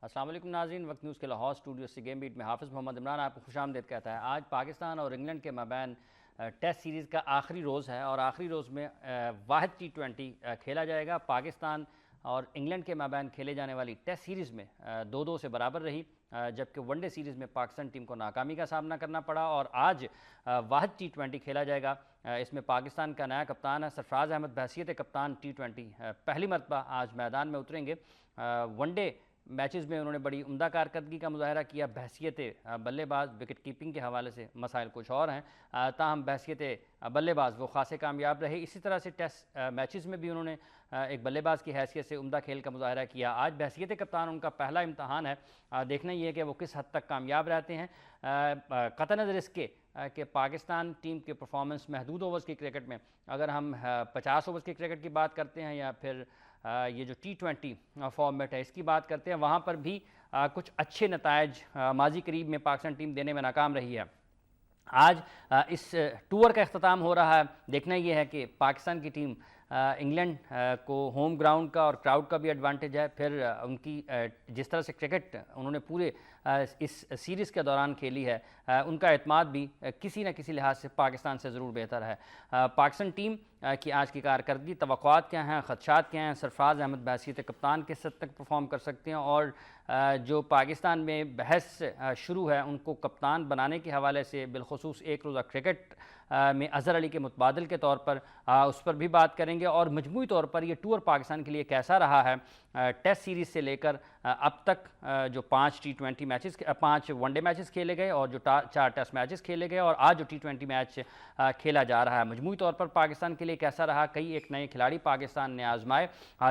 السلام علیکم ناظرین، وقت نیوز کے لاہور اسٹوڈیو سے گیم بیٹ میں حافظ محمد عمران آپ کو خوش آمدید کہتا ہے۔ آج پاکستان اور انگلینڈ کے مابین ٹیسٹ سیریز کا آخری روز ہے اور آخری روز میں واحد T20 کھیلا جائے گا۔ پاکستان اور انگلینڈ کے مابین کھیلے جانے والی ٹیسٹ سیریز میں 2-2 سے برابر رہی، جبکہ ون ڈے سیریز میں پاکستان ٹیم کو ناکامی کا سامنا کرنا پڑا اور آج واحد T20 کھیلا جائے گا۔ اس میں پاکستان کا نیا کپتان ہے سرفراز احمد، بحیثیت کپتان T20 پہلی مرتبہ آج میدان میں اتریں گے۔ ون ڈے میچز میں انہوں نے بڑی عمدہ کارکردگی کا مظاہرہ کیا۔ بحیثیت بلے باز وکٹ کیپنگ کے حوالے سے مسائل کچھ اور ہیں، تاہم بحیثیت بلے باز وہ خاصے کامیاب رہے۔ اسی طرح سے ٹیسٹ میچز میں بھی انہوں نے ایک بلے باز کی حیثیت سے عمدہ کھیل کا مظاہرہ کیا۔ آج بحیثیت کپتان ان کا پہلا امتحان ہے، دیکھنا یہ ہے کہ وہ کس حد تک کامیاب رہتے ہیں۔ قطع نظر اس کے کہ پاکستان ٹیم کے پرفارمنس محدود اوورز کی کرکٹ میں، اگر ہم 50 اوورز کی کرکٹ کی بات کرتے ہیں یا پھر یہ جو T20 فارمیٹ ہے اس کی بات کرتے ہیں، وہاں پر بھی کچھ اچھے نتائج ماضی قریب میں پاکستان ٹیم دینے میں ناکام رہی ہے۔ آج اس ٹور کا اختتام ہو رہا ہے، دیکھنا یہ ہے کہ پاکستان کی ٹیم انگلینڈ کو ہوم گراؤنڈ کا اور کراؤڈ کا بھی ایڈوانٹیج ہے، پھر ان کی جس طرح سے کرکٹ انہوں نے پورے اس سیریز کے دوران کھیلی ہے، ان کا اعتماد بھی کسی نہ کسی لحاظ سے پاکستان سے ضرور بہتر ہے۔ پاکستان ٹیم کی آج کی کارکردگی، توقعات کیا ہیں، خدشات کیا ہیں، سرفراز احمد بحیثیت کپتان کس حد تک پرفارم کر سکتے ہیں، اور جو پاکستان میں بحث شروع ہے ان کو کپتان بنانے کے حوالے سے، بالخصوص ایک روزہ کرکٹ میں اظہر علی کے متبادل کے طور پر، اس پر بھی بات کریں گے، اور مجموعی طور پر یہ ٹور پاکستان کے لیے کیسا رہا ہے ٹیسٹ سیریز سے لے کر اب تک جو 5 T20 matches 5 one day matches کھیلے گئے اور جو 4 ٹیسٹ میچز کھیلے گئے اور آج جو T20 میچ کھیلا جا رہا ہے، مجموعی طور پر پاکستان کے لیے کیسا رہا۔ کئی ایک نئے کھلاڑی پاکستان نے آزمائے،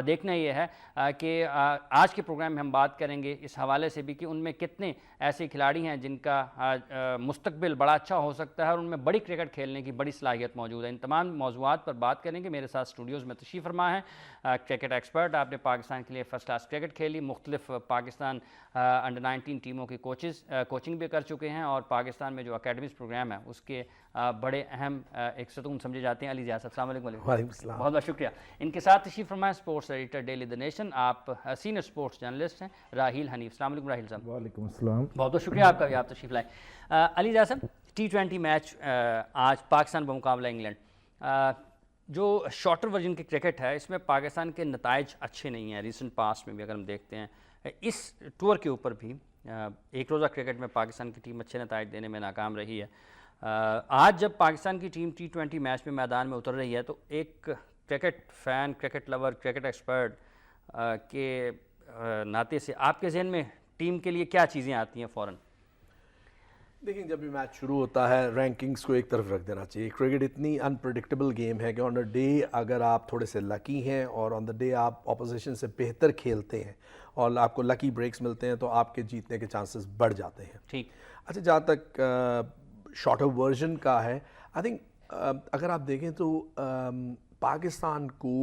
دیکھنا یہ ہے کہ آج کے پروگرام میں ہم بات کریں گے اس حوالے سے بھی کہ ان میں کتنے ایسے کھلاڑی ہیں جن کا مستقبل بڑا اچھا ہو سکتا ہے اور ان میں بڑی کرکٹ کھیلنے کی بڑی صلاحیت موجود ہے۔ ان تمام موضوعات پر بات کریں گے۔ میرے ساتھ اسٹوڈیوز میں تشریف فرما ہیں کرکٹ ایکسپرٹ، آپ نے پاکستان کے لیے فرسٹ کلاس کرکٹ کھیلی، مختلف پاکستان انڈر 19 ٹیموں کی کوچنگ بھی کر چکے ہیں، اور پاکستان میں جو اکیڈمیز پروگرام ہے اس کے بڑے اہم ایک ستون سمجھے جاتے ہیں۔ علی ضیاء صاحب، السلام علیکم۔ وعلیکم السلام، بہت بہت شکریہ۔ ان کے ساتھ تشریف فرمائیں sports editor daily the nation, آپ سینئر اسپورٹس جرنلسٹ ہیں، راحیل حنیف۔ السلام علیکم راحیل صاحب۔ وعلیکم السلام، بہت بہت شکریہ آپ کا بھی، آپ تشریف لائیں۔ علی ضیاء صاحب، T20 میچ آج پاکستان بمقابلہ انگلینڈ، جو شارٹر ورژن کی کرکٹ ہے اس میں پاکستان کے نتائج اچھے نہیں ہیں ریسنٹ پاسٹ میں بھی، اگر ہم دیکھتے ہیں اس ٹور کے اوپر بھی ایک روزہ کرکٹ میں پاکستان کی ٹیم اچھے نتائج دینے میں ناکام رہی ہے۔ آج جب پاکستان کی ٹیم T20 میچ میں میدان میں اتر رہی ہے تو ایک cricket fan, cricket lover, cricket expert کے ناطے سے آپ کے ذہن میں ٹیم کے لیے کیا چیزیں آتی ہیں فوراً؟ دیکھیں جب بھی میچ شروع ہوتا ہے رینکنگز کو ایک طرف رکھ دینا چاہیے۔ کرکٹ اتنی انپریڈکٹیبل گیم ہے کہ آن دا ڈے اگر آپ تھوڑے سے لکی ہیں اور آن دا ڈے آپ اپوزیشن سے بہتر کھیلتے ہیں اور آپ کو لکی بریکس ملتے ہیں تو آپ کے جیتنے کے چانسز بڑھ جاتے ہیں۔ ٹھیک، اچھا، جہاں تک شارٹر ورژن کا ہے، آئی تھنک اگر آپ دیکھیں تو پاکستان کو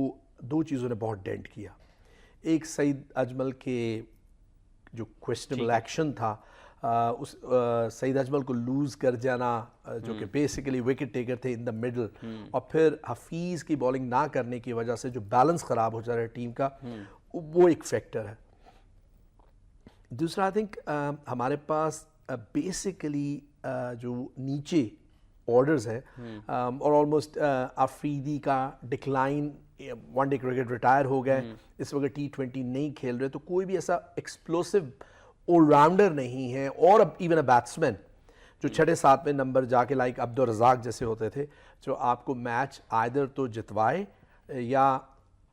2 چیزوں نے بہت ڈینٹ کیا۔ ایک سعید اجمل کے جو کویسچنبل ایکشن تھا، اس سعید اجمل کو لوز کر جانا، جو کہ بیسیکلی وکٹ ٹیکر تھے ان دا مڈل، اور پھر حفیظ کی بالنگ نہ کرنے کی وجہ سے جو بیلنس خراب ہو جا رہا ہے ٹیم کا، وہ ایک فیکٹر ہے۔ دوسرا آئی تھنک ہمارے پاس بیسیکلی جو نیچے آرڈرز ہیں اور آلموسٹ آفریدی کا decline, one day cricket retire ہو گئے، اس وقت T20 نہیں کھیل رہے، تو کوئی بھی ایسا ایکسپلوسو آل راؤنڈر نہیں ہے، اور ایون اے بیٹسمین جو 6-7 نمبر جا کے لائک عبدالرزاق جیسے ہوتے تھے، جو آپ کو میچ آئدر تو جتوائے یا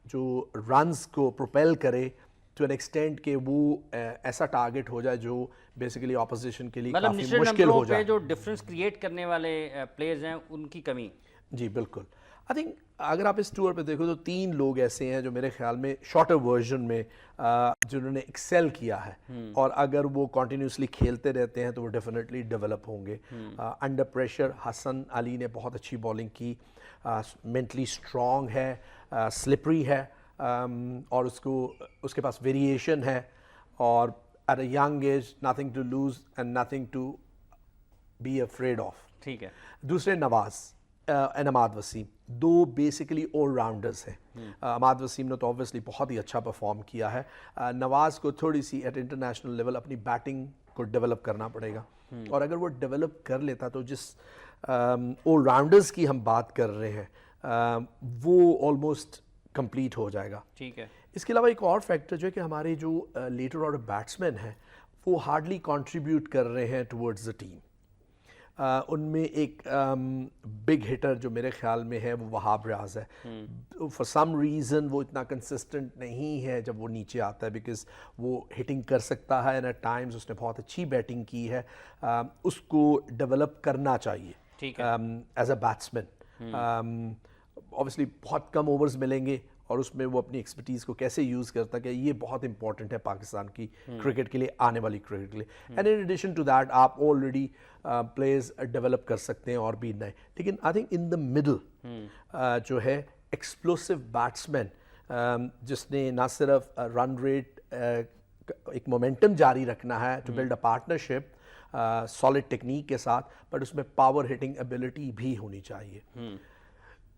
جو رنز کو پروپیل کرے ٹو این ایکسٹینٹ کہ وہ ایسا ٹارگٹ ہو جائے جو بیسیکلی اپوزیشن کے لیے کافی مشکل ہو جائے۔ جو ڈفرنس کریٹ کرنے والے پلیئرز ہیں ان کی کمی۔ جی بالکل۔ آئی تھنک اگر آپ اس ٹور پہ دیکھو تو 3 لوگ ایسے ہیں جو میرے خیال میں شارٹر ورژن میں جنہوں نے ایکسیل کیا ہے، اور اگر وہ کنٹینیوسلی کھیلتے رہتے ہیں تو وہ ڈیفینیٹلی ڈیولپ ہوں گے۔ انڈر پریشر حسن علی نے بہت اچھی بالنگ کی، مینٹلی اسٹرانگ ہے، سلپری ہے، اور اس کے پاس ویریشن ہے، اور at a young age nothing to lose and nothing to be afraid of. ٹھیک ہے۔ دوسرے نواز، اینڈ عماد وسیم, دو بیسیکلی آل راؤنڈرز ہیں. عماد وسیم نے تو اوبویسلی بہت ہی اچھا پرفارم کیا ہے. نواز کو تھوڑی سی ایٹ انٹرنیشنل لیول اپنی بیٹنگ کو ڈیولپ کرنا پڑے گا, اور اگر وہ ڈیولپ کر لیتا تو جس آل راؤنڈرز کی ہم بات کر رہے ہیں وہ آلموسٹ کمپلیٹ ہو جائے گا. ٹھیک ہے. اس کے علاوہ ایک اور فیکٹر جو ہے کہ ہمارے جو لیٹر آرڈر بیٹسمین ہیں وہ ہارڈلی کنٹریبیوٹ کر رہے ہیں ٹورڈز دا ٹیم. ان میں ایک بگ ہٹر جو میرے خیال میں ہے وہ وہاب ریاض ہے. فار سم ریزن وہ اتنا کنسسٹنٹ نہیں ہے جب وہ نیچے آتا ہے, بیکاز وہ ہٹنگ کر سکتا ہے اینڈ ایٹ ٹائمز اس نے بہت اچھی بیٹنگ کی ہے. اس کو ڈیولپ کرنا چاہیے ایز اے بیٹسمین. اوبویسلی بہت کم اوورز ملیں گے اور اس میں وہ اپنی ایکسپرٹیز کو کیسے یوز کرتا ہے, یہ بہت امپورٹنٹ ہے پاکستان کی کرکٹ کے لیے, آنے والی کرکٹ کے لیے. And in addition to that آپ آلریڈی پلیئرز ڈیولپ کر سکتے ہیں اور بھی نئے. لیکن I think in the middle جو ہے ایکسپلوسو بیٹسمین جس نے نہ صرف رن ریٹ ایک مومنٹم جاری رکھنا ہے to build a partnership solid technique کے ساتھ, بٹ اس میں پاور ہٹنگ ایبلٹی بھی ہونی چاہیے.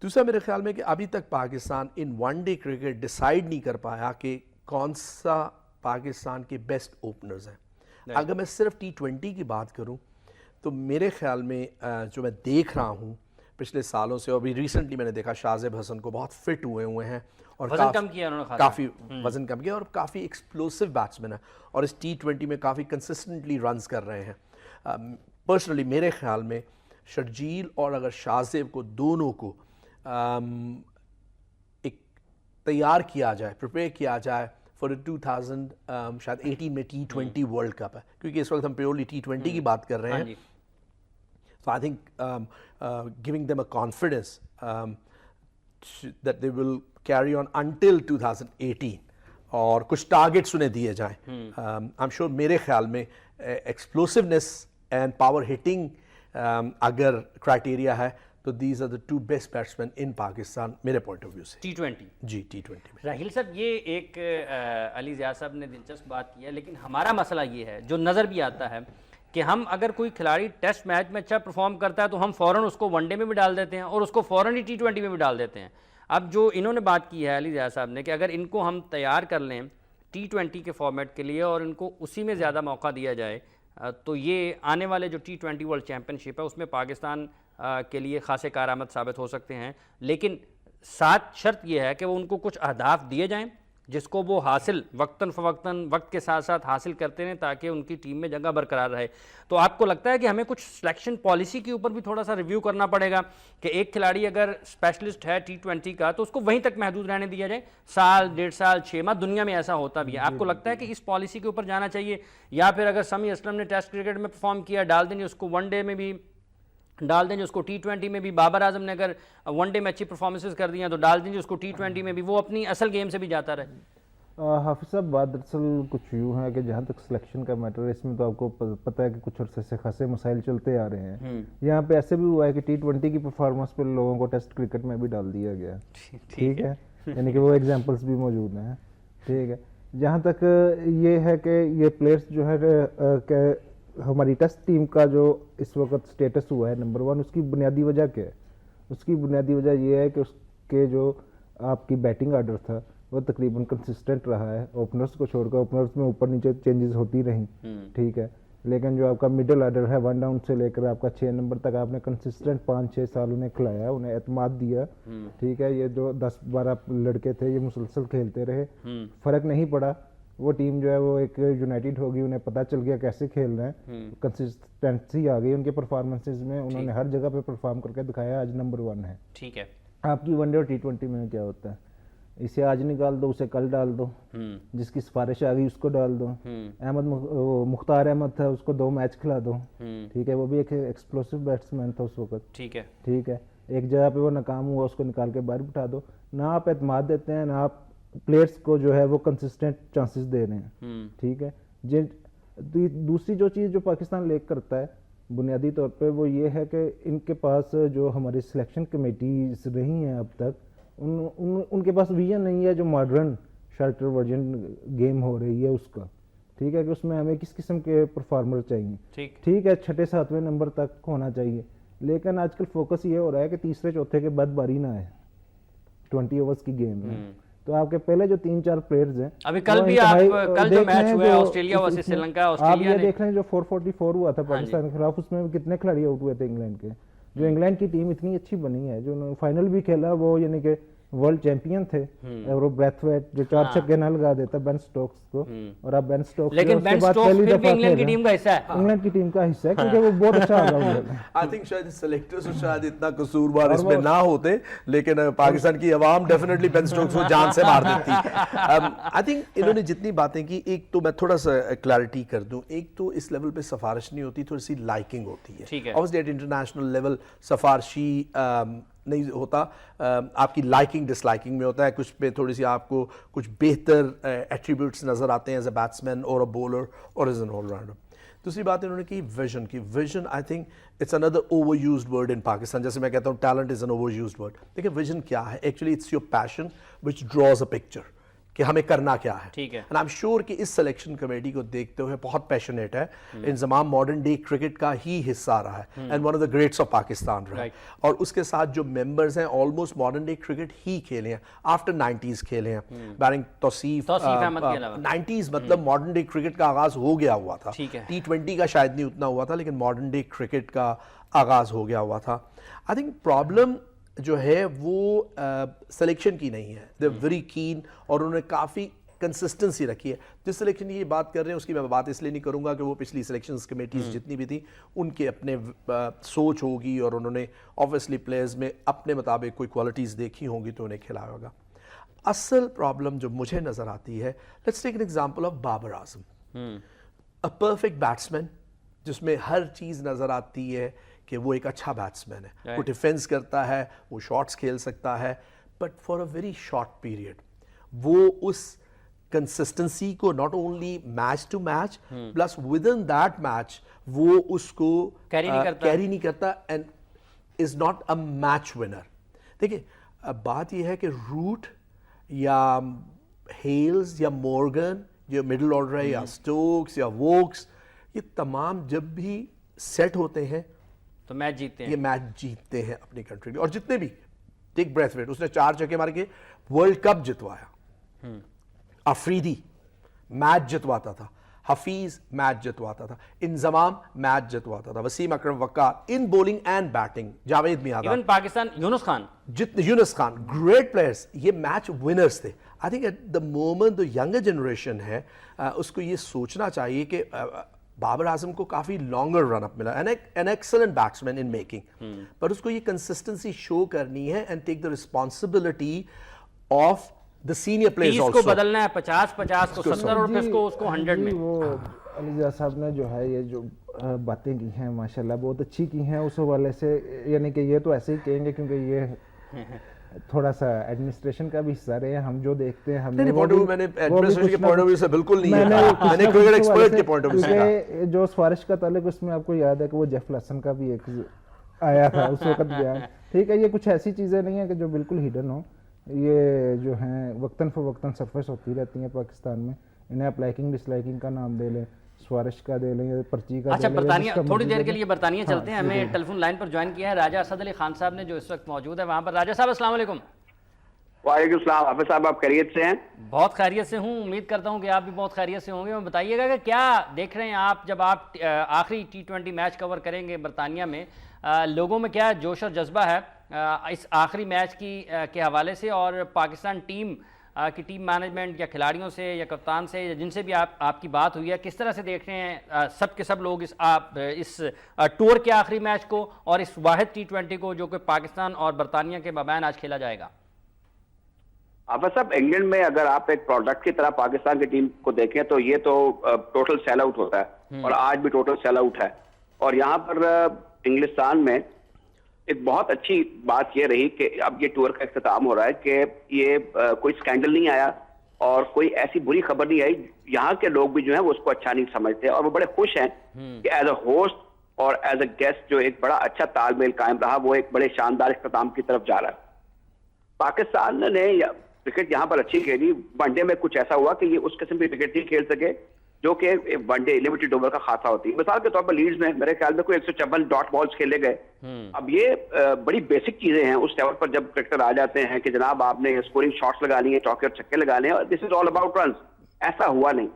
دوسرا میرے خیال میں کہ ابھی تک Pakistan in one day cricket decide نہیں کر پایا کہ کون سا پاکستان کے بیسٹ اوپنرز ہیں. اگر میں صرف T20 کی بات کروں تو میرے خیال میں جو میں دیکھ رہا ہوں پچھلے سالوں سے, اور بھی ریسنٹلی میں نے دیکھا شاذب حسن کو بہت فٹ ہوئے ہیں اور وزن کم کیا انہوں نے, کافی وزن کم کیا اور کافی ایکسپلوسو بیٹسمین ہے اور اس T20 میں کافی کنسسٹنٹلی رنز کر رہے ہیں. پرسنلی میرے خیال میں شرجیل اور اگر شاذب کو دونوں کو ایک تیار کیا جائے, پریپیئر کیا جائے فار 2018 میں T20 ورلڈ کپ ہے, کیونکہ اس وقت ہم پیورلی T20 کی بات کر رہے ہیں. So I think giving them a confidence that they will carry on until 2018 اور کچھ ٹارگیٹس انہیں دیے جائیں. I'm sure میرے خیال میں ایکسپلوسونیس اینڈ پاور ہٹنگ اگر کرائٹیریا ہے تو these are the two best batsmen in Pakistan میرے پوائنٹ آف ویو سے. T20 جی T20 میں. راہیل صاحب یہ ایک علی ضیاء صاحب نے دلچسپ بات کی ہے, لیکن ہمارا مسئلہ یہ ہے جو نظر بھی آتا ہے کہ ہم اگر کوئی کھلاڑی ٹیسٹ میچ میں اچھا پرفارم کرتا ہے تو ہم فوراً اس کو ون ڈے میں بھی ڈال دیتے ہیں اور اس کو فوراً ہی T20 میں بھی ڈال دیتے ہیں. اب جو انہوں نے بات کی ہے علی ضیاء صاحب نے کہ اگر ان کو ہم تیار کر لیں T20 کے فارمیٹ کے لیے اور ان کو اسی میں زیادہ موقع دیا جائے تو یہ آنے والے جو T20 ورلڈ چیمپئن شپ ہے اس میں پاکستان کے لیے خاصے کارآمد ثابت ہو سکتے ہیں. لیکن ساتھ شرط یہ ہے کہ وہ ان کو کچھ اہداف دیے جائیں جس کو وہ حاصل وقتاً فوقتاً وقت کے ساتھ ساتھ حاصل کرتے ہیں تاکہ ان کی ٹیم میں جگہ برقرار رہے. تو آپ کو لگتا ہے کہ ہمیں کچھ سلیکشن پالیسی کے اوپر بھی تھوڑا سا ریویو کرنا پڑے گا کہ ایک کھلاڑی اگر اسپیشلسٹ ہے T20 کا تو اس کو وہیں تک محدود رہنے دیا جائے, سال 1.5 سال 6 ماہ, دنیا میں ایسا ہوتا بھی ہے. آپ کو لگتا ہے کہ اس پالیسی کے اوپر جانا چاہیے, یا پھر اگر سمیع اسلم نے ٹیسٹ کرکٹ میں پرفارم کیا ڈال دیں گے اس کو ون ڈے میں بھی, ڈال دیں گے اس کو T20 میں بھی, بابر اعظم نے اگر ون ڈے میں اچھی پرفارمنسز کر دی ہیں تو ڈال دیں گے اس کو T20 میں بھی, وہ اپنی اصل گیم سے بھی جاتا رہے. حافظ صاحب بات دراصل کچھ یوں ہے کہ جہاں تک سلیکشن کا میٹر ہے اس میں تو آپ کو پتہ ہے کہ کچھ عرصے سے خاصے مسائل چلتے آ رہے ہیں. یہاں پہ ایسے بھی ہوا ہے کہ T20 کی پرفارمنس پہ لوگوں کو ٹیسٹ کرکٹ میں بھی ڈال دیا گیا. ٹھیک ہے, یعنی کہ وہ ایگزامپلس بھی موجود ہیں. ٹھیک ہے, جہاں تک یہ ہے کہ یہ پلیئرس جو ہے کہ ہماری ٹیسٹ ٹیم کا جو اس وقت سٹیٹس ہوا ہے نمبر 1, اس کی بنیادی وجہ کیا ہے؟ اس کی بنیادی وجہ یہ ہے کہ اس کے جو آپ کی بیٹنگ آرڈر تھا وہ تقریباً کنسسٹنٹ رہا ہے. اوپنرز کو چھوڑ کر اوپنرز میں اوپر نیچے چینجز ہوتی رہیں. ٹھیک ہے, لیکن جو آپ کا مڈل آرڈر ہے 1 ڈاؤن سے لے کر آپ کا 6 نمبر تک آپ نے کنسسٹنٹ 5-6 سال انہیں کھلایا, انہیں اعتماد دیا. ٹھیک ہے, یہ جو 10-12 لڑکے تھے یہ مسلسل کھیلتے رہے, فرق نہیں پڑا. وہ ٹیم جو ہے وہ ایک یونائٹڈ ہوگی, انہیں پتہ چل گیا کیسے کھیلنا ہے, کنسسٹنسی آ گئی ان کے پرفارمنسز میں, انہوں نے ہر جگہ پہ پرفارم کر کے دکھایا, آج نمبر 1 ہے. ٹھیک ہے, آپ کی ون ڈے اور T20 میں کیا ہوتا ہے, اسے آج نکال دو اسے کل ڈال دو, جس کی سفارش آ گئی اس کو ڈال دو. مختار احمد تھا اس کو 2 میچ کھلا دو. ٹھیک ہے, وہ بھی ایک ایکسپلوسو بیٹسمین تھا اس وقت. ٹھیک ہے, ٹھیک ہے, ایک جگہ پہ وہ ناکام ہوا اس کو نکال کے باہر بٹھا دو. نہ آپ اعتماد دیتے ہیں, نہ آپ پلیئرس کو جو ہے وہ کنسسٹنٹ چانسز دے رہے ہیں. ٹھیک ہے, دوسری جو چیز جو پاکستان لیک کرتا ہے بنیادی طور پہ وہ یہ ہے کہ ان کے پاس جو ہماری سلیکشن کمیٹیز رہی ہیں اب تک ان کے پاس ویژن نہیں ہے جو ماڈرن شارٹر ورژن گیم ہو رہی ہے اس کا. ٹھیک ہے, کہ اس میں ہمیں کس قسم کے پرفارمر چاہیے. ٹھیک ہے, 6-7ویں نمبر تک ہونا چاہیے, لیکن آج کل فوکس یہ ہو رہا ہے کہ تیسرے چوتھے کے بعد باری نہ آئے 20 اوورز کی گیم میں. تو آپ کے پہلے جو 3-4 پلیئرز ہیں, ابھی کل بھی آپ کل جو میچ ہوا ہے آسٹریلیا ورسز سری لنکا, آپ یہ دیکھ لیں جو 444 ہوا تھا پاکستان کے خلاف, اس میں کتنے کھلاڑی آؤٹ ہوئے تھے انگلینڈ کے. جو انگلینڈ کی ٹیم اتنی اچھی بنی ہے, جو فائنل بھی کھیلا, وہ یعنی کہ ورلڈ چیمپئن تھے, اور وہ بریتھ ویٹ جو 4 چھکے نہ لگا دیتا بین سٹوکس کو, اور اب بین سٹوکس لیکن بین سٹوکس پھر بھی انگلینڈ کی ٹیم کا حصہ ہے, انگلینڈ کی ٹیم کا حصہ ہے, کیونکہ وہ بہت اچھا آلراؤنڈر ہے. آئی تھنک شاید سلیکٹرز شاید اتنا قصوروار اس میں نہ ہوتے, لیکن پاکستان کی عوام ڈیفینیٹلی بین سٹوکس کو جان سے مار دیتی. آئی تھنک انہوں نے جتنی باتیں کی, ایک تو میں تھوڑا سا کلیئرٹی کر دوں, ایک تو اس لیول پہ سفارش نہیں ہوتی, تھوڑی سی لائکنگ ہوتی ہے. obviously at international level سفارشی نہیں ہوتا, آپ کی لائکنگ ڈس لائکنگ میں ہوتا ہے, کچھ پہ تھوڑی سی آپ کو کچھ بہتر ایٹریبیوٹس نظر آتے ہیں ایز اے بیٹسمین اور اے بولر اور ایز این آل راؤنڈر. دوسری بات انہوں نے کی ویژن کی. Vision I think it's under over used word in Pakistan. جیسے میں کہتا ہوں talent is an over used word. دیکھیں ویژن کیا ہے, actually it's your passion which draws a picture کہ ہمیں کرنا کیا ہے. ٹھیک ہے, اینڈ آئی ایم شیور کہ اس سلیکشن کمیٹی کو دیکھتے ہوئے بہت پیشنیٹ ہے. انضمام ماڈرن ڈے کرکٹ کا ہی حصہ رہا ہے, and one of the greats of Pakistan رہا ہے, اور اس کے ساتھ جو ممبرز ہیں آلموسٹ ماڈرن ڈے کرکٹ ہی کھیلے ہیں, آفٹر 90s کھیلے ہیں, بیرنگ توصیف 90s, مطلب ماڈرن ڈے کرکٹ کا آغاز ہو گیا ہوا تھا. T20 کا شاید نہیں اتنا ہوا تھا, لیکن ماڈرن ڈے کرکٹ کا آغاز ہو گیا ہوا تھا. آئی تھنک پرابلم جو ہے وہ سلیکشن کی نہیں ہے. دے ویری کین, اور انہوں نے کافی کنسسٹنسی رکھی ہے. جس سلیکشن کی یہ بات کر رہے ہیں اس کی میں بات اس لیے نہیں کروں گا کہ وہ پچھلی سلیکشنز کمیٹیز جتنی بھی تھیں ان کے اپنے سوچ ہوگی, اور انہوں نے آبویسلی پلیئرز میں اپنے مطابق کوئی کوالٹیز دیکھی ہوں گی تو انہیں کھلایا ہوگا. اصل پرابلم جو مجھے نظر آتی ہے, let's take an example of Babar Azam, a perfect batsman جس میں ہر چیز نظر آتی ہے کہ وہ ایک اچھا بیٹسمین ہے, وہ ڈیفینس کرتا ہے, وہ شاٹس کھیل سکتا ہے, but for a very short period وہ اس کنسسٹنسی کو not only match to match plus with in that match وہ اس کو کیری نہیں کرتا, and is not a match winner. دیکھیں بات یہ ہے کہ روٹ یا ہیلز یا مورگن جو مڈل آرڈر ہے, یا سٹوکس یا ووکس, یہ تمام جب بھی سیٹ ہوتے ہیں تو میچ جیتتے ہیں, یہ میچ جیتتے ہیں اپنی کنٹری میں. اور جتنے بھی ٹیک بریتھ ویٹ, اس نے 4 چھکے مار کے ورلڈ کپ جتوایا, افریدی میچ جتواتا تھا, حفیظ میچ جتواتا تھا, انضمام میچ جتواتا تھا, Wasim Akram Waqar in bowling and batting, Javed Miyan, Pakistan Younis Khan, جتنے یونس خان, گریٹ پلیئرز, یہ میچ ونرز تھے. I think at the moment جو ینگر جنریشن ہے اس کو یہ سوچنا چاہیے کہ بابر اعظم کو کافی لانگر رن اپ ملا, an excellent batsman in making, پر اس کو یہ کنسسٹنسی شو کرنی ہے and take the responsibility of the senior players also. 30 کو بدلنا ہے, 50 کو 70 اور پھر اس کو 100 میں. وہ علی جا صاحب نے جو ہے یہ جو باتیں کی ہیں ماشاءاللہ بہت اچھی کی ہیں اس حوالے سے, یعنی کہ یہ تو ایسے ہی کہیں گے کیونکہ یہ تھوڑا سا ایڈمنسٹریشن کا بھی حصہ رہے ہیں, ہم جو دیکھتے ہیں, ہم نے میں نے ایڈمنسٹریشن کے پوائنٹ آف ویو سے بالکل نہیں ہے, میں نے کرکٹ ایکسپرٹ کے پوائنٹ آف ویو سے کہا. جو سفارش کا تعلق اس میں آپ کو یاد ہے کہ وہ جیف لسن کا بھی ایک آیا تھا اس وقت بیان. ٹھیک ہے, یہ کچھ ایسی چیزیں نہیں ہیں کہ جو بالکل ہڈن ہوں, یہ جو ہیں وقتاً فوقتاً سرفیس ہوتی رہتی ہیں پاکستان میں. انہیں آپ لائکنگ ڈس لائکنگ کا نام دے لیں, سوارش کا دے لیں, پرچی کا. اچھا برطانیہ, تھوڑی دیر کے لیے برطانیہ چلتے ہیں. ہمیں ٹیلی فون لائن پر جوائن کیا ہے راجہ اسد علی خان صاحب نے, جو اس وقت موجود ہے وہاں پر. راجہ صاحب السلام علیکم. وعلیکم السلام. حافظ صاحب آپ خیریت سے ہیں؟ بہت خیریت سے ہوں, امید کرتا ہوں کہ آپ بھی بہت خیریت سے ہوں گے. بتائیے گا کہ کیا دیکھ رہے ہیں آپ جب آپ آخری T20 میچ کور کریں گے برطانیہ میں, لوگوں میں کیا جوش اور جذبہ ہے اس آخری میچ کے حوالے سے, اور پاکستان ٹیم کی ٹیم مینجمنٹ یا کھلاڑیوں سے یا کپتان سے یا جن سے بھی آپ کی بات ہوئی ہے, کس طرح سے دیکھ رہے ہیں سب کے سب لوگ اس ٹور کے آخری میچ کو اور اس واحد T20 کو جو کہ پاکستان اور برطانیہ کے مابین آج کھیلا جائے گا؟ حافظ صاحب, انگلینڈ میں اگر آپ ایک پروڈکٹ کی طرح پاکستان کی ٹیم کو دیکھیں تو یہ تو ٹوٹل سیل آؤٹ ہوتا ہے, اور آج بھی ٹوٹل سیل آؤٹ ہے. اور یہاں پر انگلستان میں ایک بہت اچھی بات یہ رہی کہ اب یہ ٹور کا اختتام ہو رہا ہے کہ یہ کوئی سکینڈل نہیں آیا اور کوئی ایسی بری خبر نہیں آئی. یہاں کے لوگ بھی جو ہیں وہ اس کو اچھا نہیں سمجھتے, اور وہ بڑے خوش ہیں کہ ایز اے ہوسٹ اور ایز اے گیسٹ جو ایک بڑا اچھا تال میل قائم رہا, وہ ایک بڑے شاندار اختتام کی طرف جا رہا ہے. پاکستان نے کرکٹ یہاں پر اچھی کھیلی, ون ڈے میں کچھ ایسا ہوا کہ یہ اس قسم کی کرکٹ نہیں کھیل سکے جو کہ ون ڈے لمیٹڈ اوور کا خاصا ہوتی ہے. مثال کے طور پر لیڈز میں میرے خیال میں کوئی 156 ڈاٹ بالز کھیلے گئے. اب یہ بڑی بیسک چیزیں ہیں اس لیول پر جب کرکٹر آ جاتے ہیں کہ جناب آپ نے اسکورنگ شاٹس لگانی ہے, چوکے اور چھکے لگانے ہیں, اور دس از آل اباؤٹ رنز. ایسا ہوا نہیں.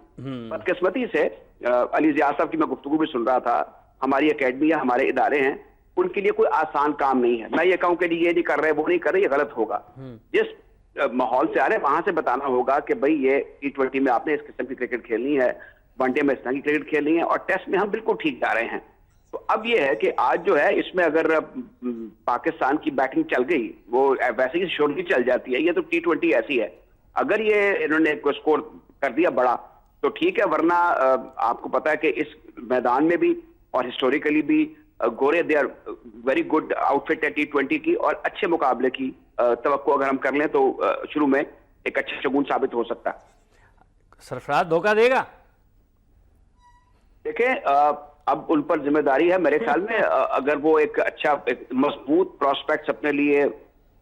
بدقسمتی سے علی ضیاء صاحب کی میں گفتگو بھی سن رہا تھا, ہماری اکیڈمی یا ہمارے ادارے ہیں, ان کے لیے کوئی آسان کام نہیں ہے. میں یہ کہوں کہ یہ نہیں کر رہے وہ نہیں کر رہے, یہ غلط ہوگا. جس ماحول سے آ رہے ہیں وہاں سے بتانا ہوگا کہ بھائی یہ T20 میں آپ نے اس قسم کی کرکٹ کھیلنی ہے, ون ڈے میں اس طرح کی کرکٹ کھیلنی ہے, اور ٹیسٹ میں ہم بالکل ٹھیک جا رہے ہیں. تو اب یہ ہے کہ آج جو ہے اس میں اگر پاکستان کی بیٹنگ چل گئی, وہ ویسے ہی شورلی چل جاتی ہے. یہ تو T20 ایسی ہے, اگر یہ انہوں نے کوئی اسکور کر دیا بڑا تو ٹھیک ہے, ورنہ آپ کو پتا ہے کہ اس میدان میں بھی اور ہسٹوریکلی بھی گورے they are very good outfit ہے T20 کی, اور اچھے مقابلے کی توقع اگر ہم کر لیں تو شروع میں ایک اچھا شگون ثابت ہو سکتا ہے. سرفراز دھوکہ دے گا؟ دیکھیں اب ان پر ذمہ داری ہے میرے خیال میں. اگر وہ ایک اچھا مضبوط پراسپیکٹس اپنے لیے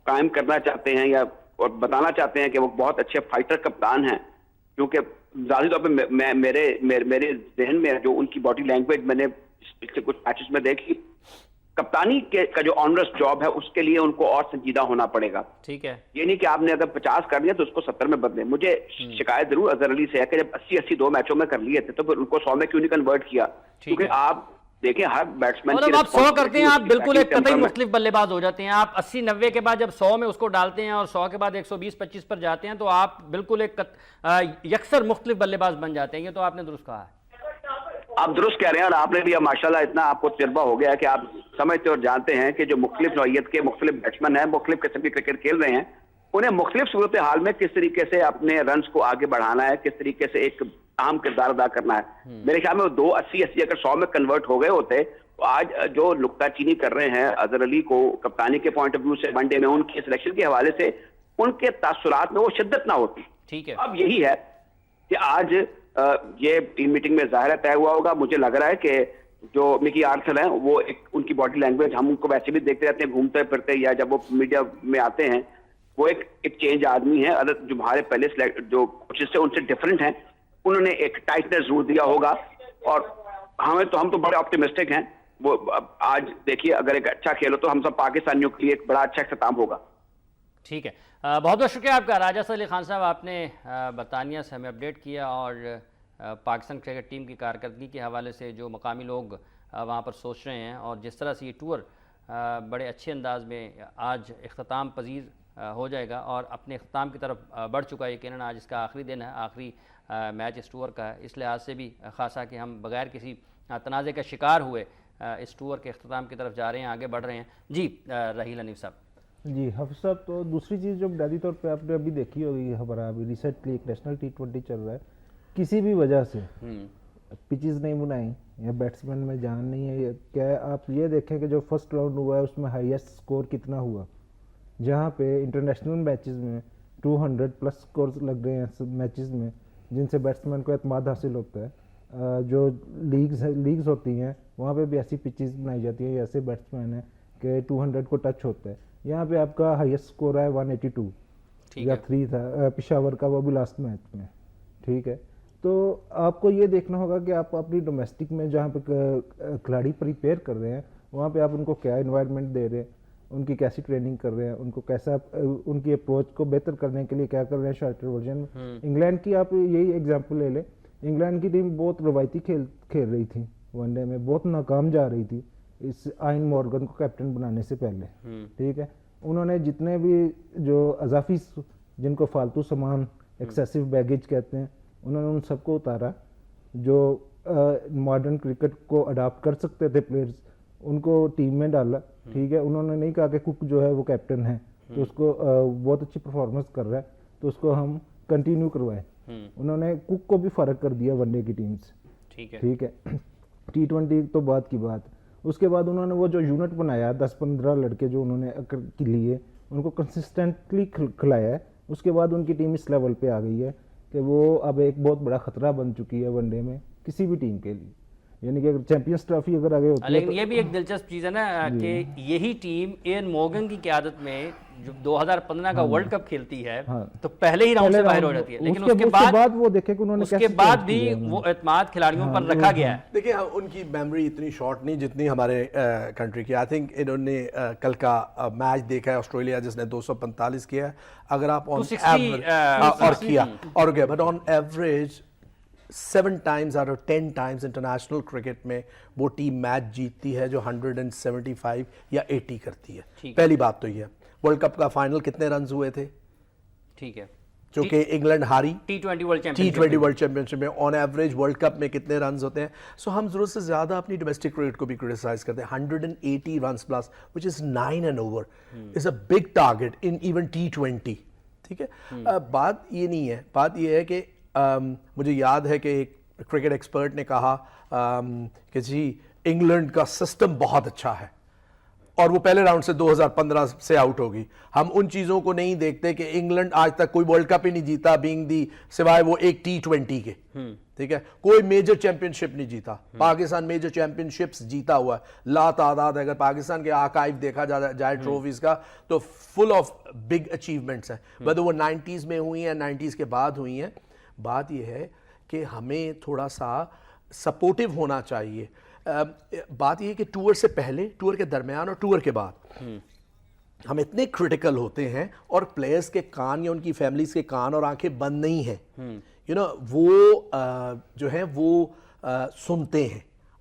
قائم کرنا چاہتے ہیں یا اور بتانا چاہتے ہیں کہ وہ بہت اچھے فائٹر کپتان ہیں, کیونکہ ظاہری طور پہ میرے ذہن میں جو ان کی باڈی لینگویج میں نے پچھلے کچھ میچز میں دیکھی, کپتانی کا جو آنرس جاب ہے اس کے لیے ان کو اور سنجیدہ ہونا پڑے گا. ٹھیک ہے, یہ نہیں کہ آپ نے اگر 50 کر لیا تو اس کو 70 میں بدلیں. مجھے شکایت ضرور اظہر علی سے ہے کہ جب 80 دو میچوں میں کر لیے تھے تو پھر ان کو 100 میں کیوں نہیں کنورٹ کیا, کیونکہ آپ دیکھیں ہر بیٹسمین مطلب آپ 100 کرتے ہیں آپ بالکل ایک قطعی مختلف بلے باز ہو جاتے ہیں. آپ 80-90 کے بعد جب 100 میں اس کو ڈالتے ہیں اور 100 کے بعد 120-25 پر جاتے ہیں تو آپ بالکل ایک یکسر مختلف بلے باز بن جاتے ہیں. یہ تو آپ نے درست کہا ہے. آپ درست کہہ رہے ہیں, اور آپ نے بھی اب ماشاءاللہ اتنا آپ کو تجربہ ہو گیا ہے کہ آپ سمجھتے اور جانتے ہیں کہ جو مختلف نوعیت کے مختلف بیٹسمین ہیں, مختلف قسم کی کرکٹ کھیل رہے ہیں, انہیں مختلف صورتحال میں کس طریقے سے اپنے رنز کو آگے بڑھانا ہے, کس طریقے سے ایک اہم کردار ادا کرنا ہے. میرے خیال میں 280 اگر 100 میں کنورٹ ہو گئے ہوتے تو آج جو نکتہ چینی کر رہے ہیں اظہر علی کو کپتانی کے پوائنٹ آف ویو سے, ون ڈے میں ان کی سلیکشن کے حوالے سے ان کے تاثرات میں وہ شدت نہ ہوتی. ٹھیک ہے, اب یہی ہے کہ آج یہ ٹیم میٹنگ میں ظاہر طے ہوا ہوگا. مجھے لگ رہا ہے کہ جو مکی آرتھر ہیں وہ ایک ان کی باڈی لینگویج ہم ان کو ویسے بھی دیکھتے رہتے ہیں گھومتے پھرتے, یا جب وہ میڈیا میں آتے ہیں, وہ ایک چینج آدمی ہے. اگر جو ہمارے پہلے جو کوچز تھے ان سے ڈفرنٹ ہیں, انہوں نے ایک ٹائٹنس ضرور دیا ہوگا, اور ہم تو بڑے آپٹیمسٹک ہیں. وہ آج دیکھیے اگر ایک اچھا کھیل ہو تو ہم سب پاکستانیوں کے لیے ایک بڑا اچھا اختتام ہوگا. ٹھیک ہے, بہت بہت شکریہ آپ کا راجہ علی خان صاحب. آپ نے برطانیہ سے ہمیں اپڈیٹ کیا اور پاکستان کرکٹ ٹیم کی کارکردگی کے حوالے سے جو مقامی لوگ وہاں پر سوچ رہے ہیں, اور جس طرح سے یہ ٹور بڑے اچھے انداز میں آج اختتام پذیر ہو جائے گا اور اپنے اختتام کی طرف بڑھ چکا ہے. یقیناً آج اس کا آخری دن ہے, آخری میچ اس ٹور کا ہے. اس لحاظ سے بھی خاصا کہ ہم بغیر کسی تنازع کا شکار ہوئے اس ٹور کے اختتام کی طرف جا رہے ہیں, آگے بڑھ رہے ہیں. جی رحیل حنیف صاحب. جی حافظ صاحب, تو دوسری چیز جو بنیادی طور پہ آپ نے ابھی دیکھی ہوگی, ہمارا ابھی ریسنٹلی ایک نیشنل T20 چل رہا ہے, کسی بھی وجہ سے پچز نہیں بنائی یا بیٹسمین میں جان نہیں ہے. کیا آپ یہ دیکھیں کہ جو فرسٹ راؤنڈ ہوا ہے اس میں ہائیسٹ سکور کتنا ہوا, جہاں پہ انٹرنیشنل میچز میں 200 پلس سکورز لگ رہے ہیں میچز میں, جن سے بیٹسمین کو اعتماد حاصل ہوتا ہے. جو لیگز ہوتی ہیں وہاں پہ بھی ایسی پچز بنائی جاتی ہیں, ایسے بیٹسمین ہیں کہ 200 کو ٹچ ہوتا ہے. یہاں پہ آپ کا ہائیسٹ سکور ہے 182 یا 3 تھا پشاور کا, وہ بھی لاسٹ میچ میں. ٹھیک ہے, تو آپ کو یہ دیکھنا ہوگا کہ آپ اپنی ڈومیسٹک میں جہاں پہ کھلاڑی پریپیئر کر رہے ہیں وہاں پہ آپ ان کو کیا انوائرمنٹ دے رہے ہیں, ان کی کیسی ٹریننگ کر رہے ہیں, ان کو کیسا ان کی اپروچ کو بہتر کرنے کے لیے کیا کر رہے ہیں شارٹر ورژن میں. انگلینڈ کی آپ یہی ایگزامپل لے لیں, انگلینڈ کی ٹیم بہت روایتی کھیل رہی تھی, ون ڈے میں بہت ناکام جا رہی تھی اس آئن مورگن کو کیپٹن بنانے سے پہلے. ٹھیک ہے, انہوں نے جتنے بھی جو اضافی جن کو فالتو سامان ایکسیسو بیگیج کہتے ہیں, انہوں نے ان سب کو اتارا. جو ماڈرن کرکٹ کو اڈاپٹ کر سکتے تھے پلیئرز, ان کو ٹیم میں ڈالا. ٹھیک ہے, انہوں نے نہیں کہا کہ کک جو ہے وہ کیپٹن ہے تو اس کو بہت اچھی پرفارمنس کر رہا ہے تو اس کو ہم کنٹینیو کروائیں. انہوں نے کک کو بھی فرق کر دیا ون ڈے کی ٹیم سے. ٹھیک ہے, T20 تو بات کی بات. اس کے بعد انہوں نے وہ جو یونٹ بنایا 10-15 لڑکے جو انہوں نے لیے, ان کو کنسسٹنٹلی کھلایا ہے. اس کے بعد ان کی ٹیم اس لیول پہ آ گئی ہے کہ وہ اب ایک بہت بڑا خطرہ بن چکی ہے ون ڈے میں کسی بھی ٹیم کے لیے. یعنی کہ اگر چیمپئنز ٹرافی اگر آگے ہوتی ہے لیکن یہ بھی ایک دلچسپ چیز ہے نا کہ یہی ٹیم ایئن مورگن کی قیادت میں جو 2015 کا ورلڈ کپ کھیلتی ہے تو پہلے ہی راؤنڈ سے باہر ہو جاتی ہے، لیکن اس کے بعد وہ دیکھیں کہ انہوں نے اس کے بعد بھی وہ اعتماد کھلاڑیوں پر رکھا گیا ہے. دیکھیں ان کی میموری اتنی شارٹ نہیں جتنی ہمارے کنٹری کی. آئی تھنک انہوں نے کل کا میچ دیکھا ہے آسٹریلیا جس نے 245 کیا ہے, اگر آپ on average but on average 7 times out of 10 times international cricket میں وہ ٹیم میچ جیتتی ہے جو 175 یا 80 کرتی ہے. پہلی بات تو یہ ہے. ورلڈ کپ کا فائنل کتنے رنز ہوئے تھے؟ ٹھیک ہے, جو کہ انگلینڈ ہاری T20 ورلڈ چیمپئن شپ میں. آن ایوریج ورلڈ کپ میں کتنے رنز ہوتے ہیں؟ سو ہم ضرورت سے زیادہ اپنی ڈومیسٹک کرکٹ کو بھی کرٹیسائز کرتے ہیں. 180 runs plus which is 9 and over is a big target in even T20. ٹھیک ہے, بات یہ نہیں ہے. بات یہ ہے کہ مجھے یاد ہے کہ ایک کرکٹ ایکسپرٹ نے کہا کہ جی انگلینڈ کا سسٹم بہت اچھا ہے اور وہ پہلے راؤنڈ سے 2015 سے آؤٹ ہوگی. ہم ان چیزوں کو نہیں دیکھتے کہ انگلینڈ آج تک کوئی ورلڈ کپ ہی نہیں جیتا بینگ دی سوائے وہ ایک T20 کے. ٹھیک ہے, کوئی میجر چیمپئن شپ نہیں جیتا. پاکستان میجر چیمپئن شپس جیتا ہوا ہے لا تعداد. اگر پاکستان کے آرکائیو دیکھا جائے ٹرافیز کا تو فل آف بگ اچیومنٹس ہیں, whether وہ 90s میں ہوئی ہیں 90s کے بعد ہوئی ہیں. بات یہ ہے کہ ہمیں تھوڑا سا سپورٹیو ہونا چاہیے. بات یہ ہے کہ ٹور سے پہلے, ٹور کے درمیان اور ٹور کے بعد ہم اتنے کرٹیکل ہوتے ہیں اور پلیئرز کے کان یا ان کی فیملیز کے کان اور آنکھیں بند نہیں ہیں. وہ جو ہیں وہ سنتے ہیں,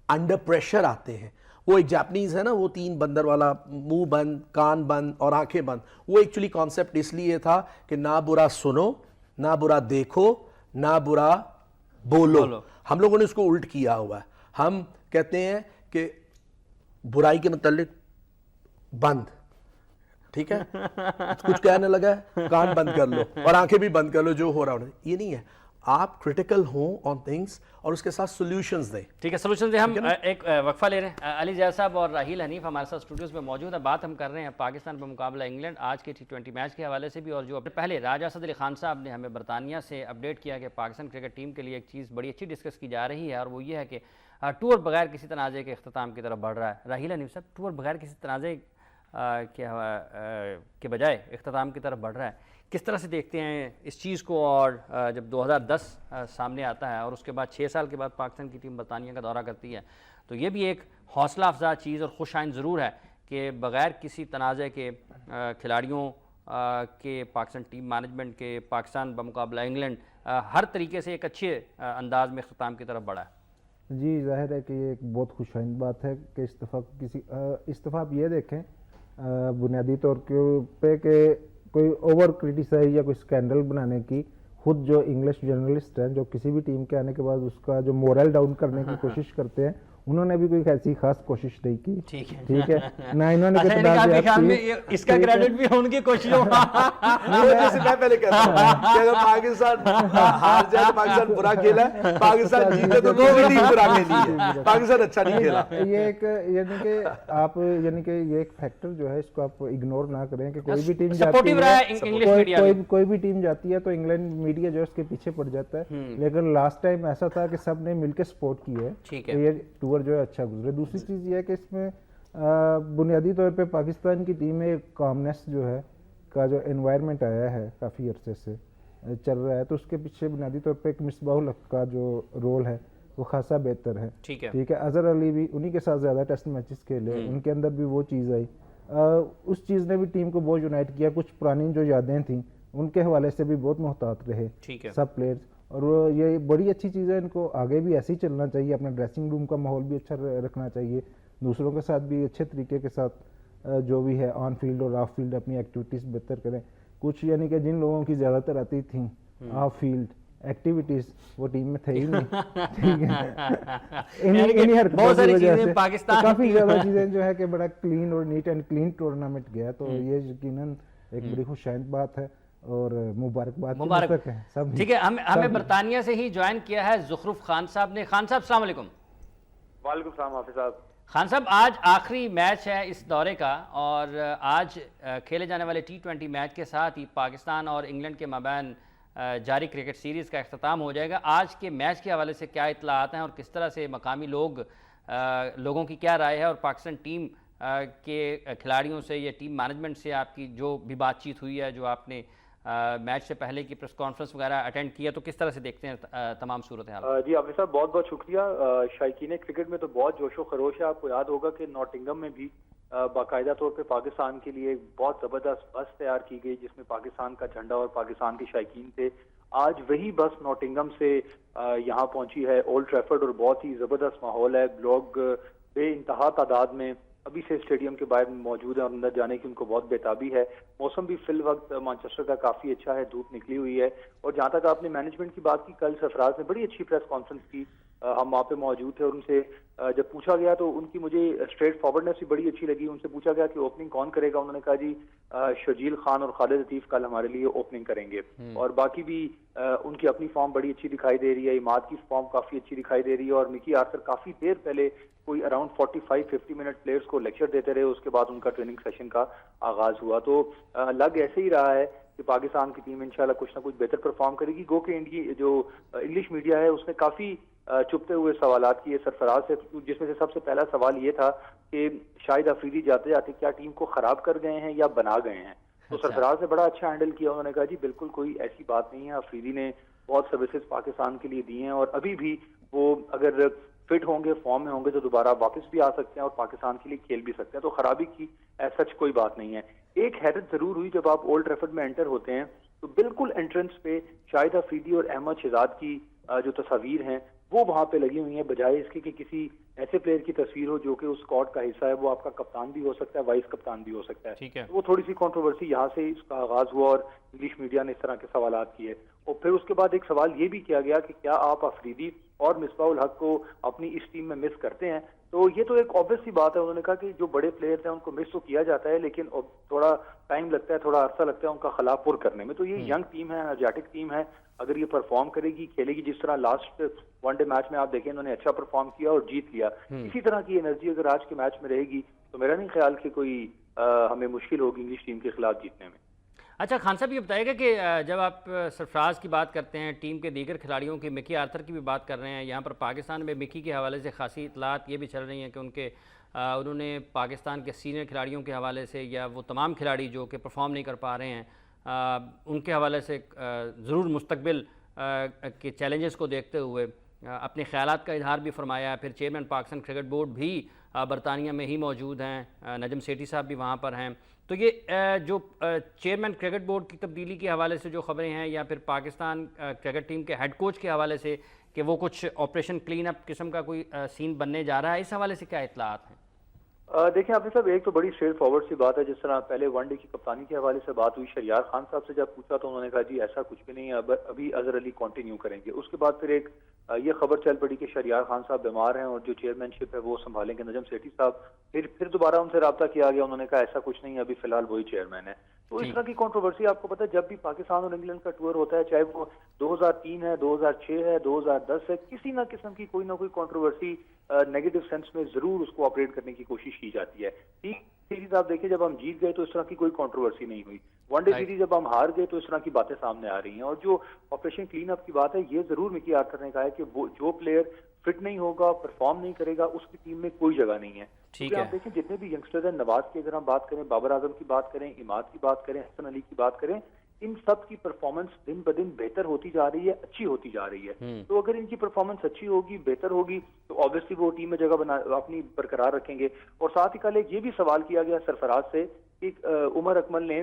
انڈر پریشر آتے ہیں. وہ ایک جاپنیز ہے نا, وہ 3 بندر والا, منہ بند, کان بند اور آنکھیں بند. وہ ایکچولی کانسیپٹ اس لیے تھا کہ نہ برا سنو, نہ برا دیکھو, نہ برا بولو. ہم لوگوں نے اس کو الٹ کیا ہوا ہے. ہم کہتے ہیں کہ برائی کے متعلق بند, ٹھیک ہے, کچھ کہنے لگا ہے کان بند کر لو اور آنکھیں بھی بند کر لو, جو ہو رہا ہے. یہ نہیں ہے, آپ کرٹیکل ہوں آن تھنگس اور اس کے ساتھ سولوشنز دیں. ٹھیک ہے, سولوشنز دیں. ہم ایک وقفہ لے رہے ہیں. علی زیاد صاحب اور راحیل حنیف ہمارے ساتھ اسٹوڈیوز میں موجود ہیں. بات ہم کر رہے ہیں پاکستان پہ مقابلہ انگلینڈ آج کے T20 میچ کے حوالے سے بھی, اور جو پہلے راجہ اسد علی خان صاحب نے ہمیں برطانیہ سے اپڈیٹ کیا کہ پاکستان کرکٹ ٹیم کے لیے ایک چیز بڑی اچھی ڈسکس کی جا رہی ہے, اور وہ یہ ہے کہ ٹور بغیر کسی تنازع کے اختتام کی طرف بڑھ رہا ہے. راحیل حنیف صاحب, ٹور بغیر کسی تنازع کے بجائے اختتام کی طرف بڑھ رہا ہے, کس طرح سے دیکھتے ہیں اس چیز کو؟ اور جب 2010 سامنے آتا ہے اور اس کے بعد 6 سال کے بعد پاکستان کی ٹیم برطانیہ کا دورہ کرتی ہے, تو یہ بھی ایک حوصلہ افزا چیز اور خوش آئند ضرور ہے کہ بغیر کسی تنازع کے کھلاڑیوں کے, پاکستان ٹیم مینجمنٹ کے, پاکستان بمقابلہ انگلینڈ ہر طریقے سے ایک اچھے انداز میں اختتام کی طرف بڑھا ہے. جی ظاہر ہے کہ یہ ایک بہت خوش آئند بات ہے کہ اس دفعہ آپ یہ دیکھیں بنیادی طور پہ کہ کوئی اوور کرٹیسائز یا کوئی اسکینڈل بنانے کی, خود جو انگلش جرنلسٹ ہیں جو کسی بھی ٹیم کے آنے کے بعد اس کا جو مورل ڈاؤن کرنے کی کوشش کرتے ہیں, انہوں نے بھی کوئی ایسی خاص کوشش نہیں کی. ٹھیک ہے, نہ انہوں نے اس کا کریڈٹ بھی ان کی کوششوں جیسے میں پہلے کہتا ہوں کہ اگر پاکستان ہار جائے تو پاکستان برا کھیلا ہے, پاکستان جیتے تو دوسری ٹیم برا کھیلی ہے, پاکستان اچھا نہیں کھیلا. یہ ایک یعنی کہ آپ یعنی کہ یہ ایک فیکٹر جو ہے اس کو آپ اگنور نہ کریں کہ کوئی بھی ٹیم جاتی ہے, کوئی بھی ٹیم جاتی ہے تو انگلینڈ میڈیا جو ہے اس کے پیچھے پڑ جاتا ہے. لیکن لاسٹ ٹائم ایسا تھا کہ سب نے مل کے سپورٹ کی ہے, یہ ٹور جو ہے اچھا گزرے. دوسری چیز یہ ہے کہ اس میں بنیادی طور پہ پاکستان کی ٹیم میں کامنس جو ہے کا جو انوائرمنٹ آیا ہے کافی عرصے سے چل رہا ہے, تو اس کے پیچھے بنیادی طور پہ ایک مصباح الحق کا جو رول ہے وہ خاصا بہتر ہے. ٹھیک ہے, اظہر علی بھی انہی کے ساتھ زیادہ ٹیسٹ میچز کھیلے, ان کے اندر بھی وہ چیز آئی, اس چیز نے بھی ٹیم کو بہت یونائٹ کیا. کچھ پرانی جو یادیں تھیں ان کے حوالے سے بھی بہت محتاط رہے سب پلیئرز, اور یہ بڑی اچھی چیز ہے. ان کو آگے بھی ایسے ہی چلنا چاہیے, اپنا ڈریسنگ روم کا ماحول بھی اچھا رکھنا چاہیے, دوسروں کے ساتھ بھی اچھے طریقے کے ساتھ جو بھی ہے آن فیلڈ اور آف فیلڈ اپنی ایکٹیویٹیز بہتر کریں. کچھ یعنی کہ جن لوگوں کی زیادہ تر آتی تھیں آف فیلڈ ایکٹیویٹیز وہ ٹیم میں تھے ہی نہیں. ٹھیک ہے, کافی زیادہ چیزیں جو ہے کہ بڑا کلین اور نیٹ اینڈ کلین ٹورنامنٹ گیا, تو یہ یقیناً ایک بڑی خوش آئند بات ہے اور مبارکباد ہے سب. ٹھیک ہے, ہمیں برطانیہ سے ہی جوائن کیا ہے زخرف خان صاحب نے. خان صاحب السلام علیکم. وعلیکم السلام حافظ صاحب. خان صاحب, آج آخری میچ ہے اس دورے کا, اور آج کھیلے جانے والے T20 میچ کے ساتھ ہی پاکستان اور انگلینڈ کے مابین جاری کرکٹ سیریز کا اختتام ہو جائے گا. آج کے میچ کے حوالے سے کیا اطلاعات ہیں اور کس طرح سے مقامی لوگوں کی کیا رائے ہے, اور پاکستان ٹیم کے کھلاڑیوں سے یا ٹیم مینجمنٹ سے آپ کی جو بھی بات چیت ہوئی ہے, جو آپ نے میچ سے پہلے کی پریس کانفرنس وغیرہ اٹینڈ کیا, تو کس طرح سے دیکھتے ہیں تمام صورتحال؟ جی عامر صاحب بہت بہت شکریہ. شائقین کرکٹ میں تو بہت جوش و خروش ہے. آپ کو یاد ہوگا کہ ناٹنگھم میں بھی باقاعدہ طور پہ پاکستان کے لیے بہت زبردست بس تیار کی گئی جس میں پاکستان کا جھنڈا اور پاکستان کے شائقین تھے. آج وہی بس ناٹنگھم سے یہاں پہنچی ہے اولڈ ٹریفرڈ, اور بہت ہی زبردست ماحول ہے. لوگ بے انتہا تعداد میں ابھی سے اسٹیڈیم کے باہر موجود ہیں اور اندر جانے کی ان کو بہت بےتابی ہے. موسم بھی فی الوقت مانچسٹر کا کافی اچھا ہے, دھوپ نکلی ہوئی ہے. اور جہاں تک آپ نے مینجمنٹ کی بات کی, کل سرفراز نے بڑی اچھی پریس کانفرنس کی, ہم وہاں پہ موجود تھے, اور ان سے جب پوچھا گیا تو ان کی مجھے اسٹریٹ فارورڈنس بھی بڑی اچھی لگی. ان سے پوچھا گیا کہ اوپننگ کون کرے گا, انہوں نے کہا جی شرجیل خان اور خالد لطیف کل ہمارے لیے اوپننگ کریں گے. اور باقی بھی ان کی اپنی فارم بڑی اچھی دکھائی دے رہی ہے, عماد کی فارم کافی اچھی دکھائی دے رہی ہے, اور مکی آرتھر کافی دیر پہلے کوئی اراؤنڈ 45-50 منٹ پلیئرز کو لیکچر دیتے رہے, اس کے بعد ان کا ٹریننگ سیشن کا آغاز ہوا. تو لگ ایسے ہی رہا ہے کہ پاکستان کی ٹیم انشاءاللہ کچھ نہ کچھ بہتر پرفارم کرے گی. گو کہ جو انگلش میڈیا ہے اس نے کافی چپتے ہوئے سوالات کیے سرفراز سے, جس میں سے سب سے پہلا سوال یہ تھا کہ شاہد افریدی جاتے جاتے کیا ٹیم کو خراب کر گئے ہیں یا بنا گئے ہیں. تو سرفراز نے بڑا اچھا ہینڈل کیا. انہوں نے کہا جی بالکل کوئی ایسی بات نہیں ہے, افریدی نے بہت سروسز پاکستان کے لیے دی ہیں, اور ابھی بھی وہ اگر فٹ ہوں گے, فارم میں ہوں گے, تو دوبارہ واپس بھی آ سکتے ہیں اور پاکستان کے لیے کھیل بھی سکتے ہیں. تو خرابی کی ایز سچ کوئی بات نہیں ہے. ایک حیرت ضرور ہوئی جب آپ اولڈ ٹریفرڈ میں انٹر ہوتے ہیں تو بالکل انٹرنس پہ شاہد افریدی اور احمد شہزاد کی جو تصاویر ہیں وہ وہاں پہ لگی ہوئی ہیں, بجائے اس کے کہ کسی ایسے پلیئر کی تصویر ہو جو کہ اس اسکواڈ کا حصہ ہے. وہ آپ کا کپتان بھی ہو سکتا ہے, وائس کپتان بھی ہو سکتا ہے. وہ تھوڑی سی کنٹروورسی یہاں سے اس کا آغاز ہوا اور انگلش میڈیا نے اس طرح کے سوالات کیے. اور پھر اس کے بعد ایک سوال یہ بھی کیا گیا کہ کیا آپ افریدی اور مصباح الحق کو اپنی اس ٹیم میں مس کرتے ہیں. تو یہ تو ایک obvious سی بات ہے. انہوں نے کہا کہ جو بڑے پلیئرز ہیں ان کو مس تو کیا جاتا ہے, لیکن تھوڑا ٹائم لگتا ہے, تھوڑا عرصہ لگتا ہے ان کا خلا پر کرنے میں. تو یہ ینگ ٹیم ہے, انرجیٹک ٹیم ہے. اگر یہ پرفارم کرے گی, کھیلے گی, جس طرح لاسٹ ون ڈے میچ میں آپ دیکھیں انہوں نے اچھا پرفارم کیا اور جیت لیا, اسی طرح کی انرجی اگر آج کے میچ میں رہے گی تو میرا نہیں خیال کہ کوئی ہمیں مشکل ہوگی انگلش ٹیم کے خلاف جیتنے میں. اچھا خان صاحب, یہ بتائے گا کہ جب آپ سرفراز کی بات کرتے ہیں, ٹیم کے دیگر کھلاڑیوں کی, مکی آرتھر کی بھی بات کر رہے ہیں, یہاں پر پاکستان میں مکی کے حوالے سے خاصی اطلاعات یہ بھی چل رہی ہیں کہ انہوں نے پاکستان کے سینئر کھلاڑیوں کے حوالے سے, یا وہ تمام کھلاڑی جو کہ پرفارم نہیں کر پا رہے ہیں ان کے حوالے سے ضرور مستقبل کے چیلنجز کو دیکھتے ہوئے اپنے خیالات کا اظہار بھی فرمایا. پھر چیئرمین پاکستان کرکٹ بورڈ بھی برطانیہ میں ہی موجود ہیں, نجم سیٹھی صاحب بھی وہاں پر ہیں. تو یہ جو چیئرمین کرکٹ بورڈ کی تبدیلی کے حوالے سے جو خبریں ہیں, یا پھر پاکستان کرکٹ ٹیم کے ہیڈ کوچ کے حوالے سے کہ وہ کچھ آپریشن کلین اپ قسم کا کوئی سین بننے جا رہا ہے, اس حوالے سے کیا اطلاعات ہیں؟ دیکھیں آپ صاحب, ایک تو بڑی اسٹریٹ فارورڈ سی بات ہے. جس طرح پہلے ون ڈے کی کپتانی کے حوالے سے بات ہوئی, شہریار خان صاحب سے جب پوچھا تو انہوں نے کہا جی ایسا کچھ بھی نہیں ہے, ابھی اظہر علی کنٹینیو کریں گے. اس کے بعد پھر ایک یہ خبر چل پڑی کہ شہریار خان صاحب بیمار ہیں اور جو چیئرمین شپ ہے وہ سنبھالیں گے نجم سیٹھی صاحب. پھر دوبارہ ان سے رابطہ کیا گیا, انہوں نے کہا ایسا کچھ نہیں ہے, ابھی فی الحال وہی چیئرمین ہے. تو اس طرح کی کنٹروورسی آپ کو پتہ ہے جب بھی پاکستان اور انگلینڈ کا ٹور ہوتا ہے, چاہے وہ 2003 ہے, 2006 ہے, 2010 ہے, کسی نہ قسم کی کوئی نہ کوئی کنٹروورسی نیگیٹو سینس میں ضرور اس کو آپریٹ کرنے کی کوشش کی جاتی ہے. سیریز آپ دیکھیں جب ہم جیت گئے تو اس طرح کی کوئی کنٹروورسی نہیں ہوئی. ون ڈے سیریز جب ہم ہار گئے تو اس طرح کی باتیں سامنے آ رہی ہیں. اور جو آپریشن کلین اپ کی بات ہے, یہ ضرور مکی آرتھر نے کہا ہے کہ وہ جو پلیئر فٹ نہیں ہوگا, پرفارم نہیں کرے گا, اس کی ٹیم میں کوئی جگہ نہیں ہے. کیونکہ آپ دیکھیں جتنے بھی ینگسٹرز ہیں, نواز کی اگر ہم بات کریں, بابر اعظم کی بات کریں, عماد کی بات کریں, حسن علی کی بات کریں, ان سب کی پرفارمنس دن بدن بہتر ہوتی جا رہی ہے, اچھی ہوتی جا رہی ہے. تو اگر ان کی پرفارمنس اچھی ہوگی, بہتر ہوگی, تو آبویسلی وہ ٹیم میں جگہ اپنی برقرار رکھیں گے. اور ساتھ ہی کل ایک یہ بھی سوال کیا گیا سرفراز سے کہ عمر اکمل نے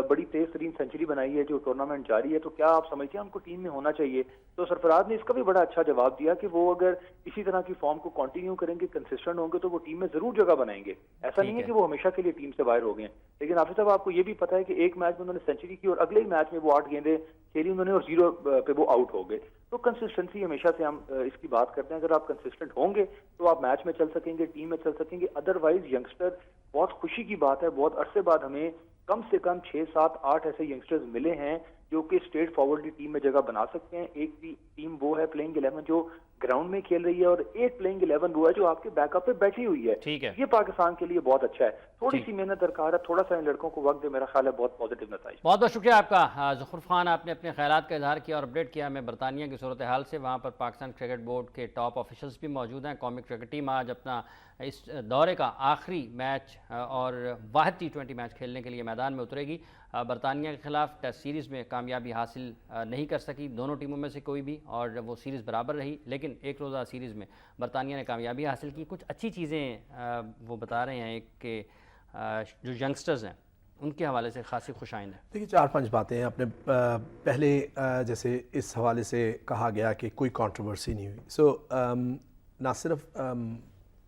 بڑی تیز ترین سینچری بنائی ہے جو ٹورنامنٹ جاری ہے, تو کیا آپ سمجھتے ہیں ان کو ٹیم میں ہونا چاہیے؟ تو سرفراز نے اس کا بھی بڑا اچھا جواب دیا کہ وہ اگر اسی طرح کی فارم کو کنٹینیو کریں گے, کنسسٹنٹ ہوں گے, تو وہ ٹیم میں ضرور جگہ بنائیں گے. ایسا نہیں ہے کہ وہ ہمیشہ کے لیے ٹیم سے باہر ہو گئے ہیں. لیکن حافظ صاحب آپ کو یہ بھی پتا ہے کہ ایک میچ میں انہوں نے سینچری کی اور اگلے ہی میچ میں وہ 8 گیندیں کھیلی انہوں نے اور 0 پہ وہ آؤٹ ہو گئے. تو کنسسٹنسی ہمیشہ سے ہم اس کی بات کرتے ہیں. اگر آپ کنسسٹنٹ ہوں گے تو آپ میچ میں چل سکیں گے, ٹیم میں چل سکیں گے. ادروائز ینگسٹر, بہت خوشی کی بات ہے, بہت عرصے بعد ہمیں کم سے کم 6, 7, 8 ایسے ینگسٹرز ملے ہیں جو کہ اسٹریٹ فارورڈ ٹیم میں جگہ بنا سکتے ہیں. ایک ٹیم وہ ہے پلینگ 11 جو گراؤنڈ میں کھیل رہی ہے, اور ایک پلینگ 11 وہ ہے جو آپ کے بیک اپ پہ بیٹھی ہوئی ہے. ٹھیک ہے, یہ پاکستان کے لیے بہت اچھا ہے. تھوڑی سی محنت درکار ہے, تھوڑا سا ان لڑکوں کو وقت دے, میرا خیال ہے بہت پازیٹیو نتائج. بہت بہت شکریہ آپ کا زخرف خان, آپ نے اپنے خیالات کا اظہار کیا اور اپڈیٹ کیا ہمیں برطانیہ کی صورتحال سے. وہاں پر پاکستان کرکٹ بورڈ کے ٹاپ آفیشلز بھی موجود ہیں. قومی کرکٹ ٹیم آج اپنا اس دورے کا آخری میچ اور واحد T20 میچ کھیلنے کے لیے میدان میں اترے گی. برطانیہ کے خلاف ٹیسٹ سیریز میں کامیابی حاصل نہیں کر سکی دونوں ٹیموں میں سے کوئی بھی, اور وہ سیریز برابر رہی, لیکن ایک روزہ سیریز میں برطانیہ نے کامیابی حاصل کی. کچھ اچھی چیزیں وہ بتا رہے ہیں کہ جو ینگسٹرز ہیں ان کے حوالے سے خاصی خوش آئند ہے. دیکھیے 4-5 باتیں ہیں. آپ نے پہلے جیسے اس حوالے سے کہا گیا کہ کوئی کنٹروورسی نہیں ہوئی. سو نہ صرف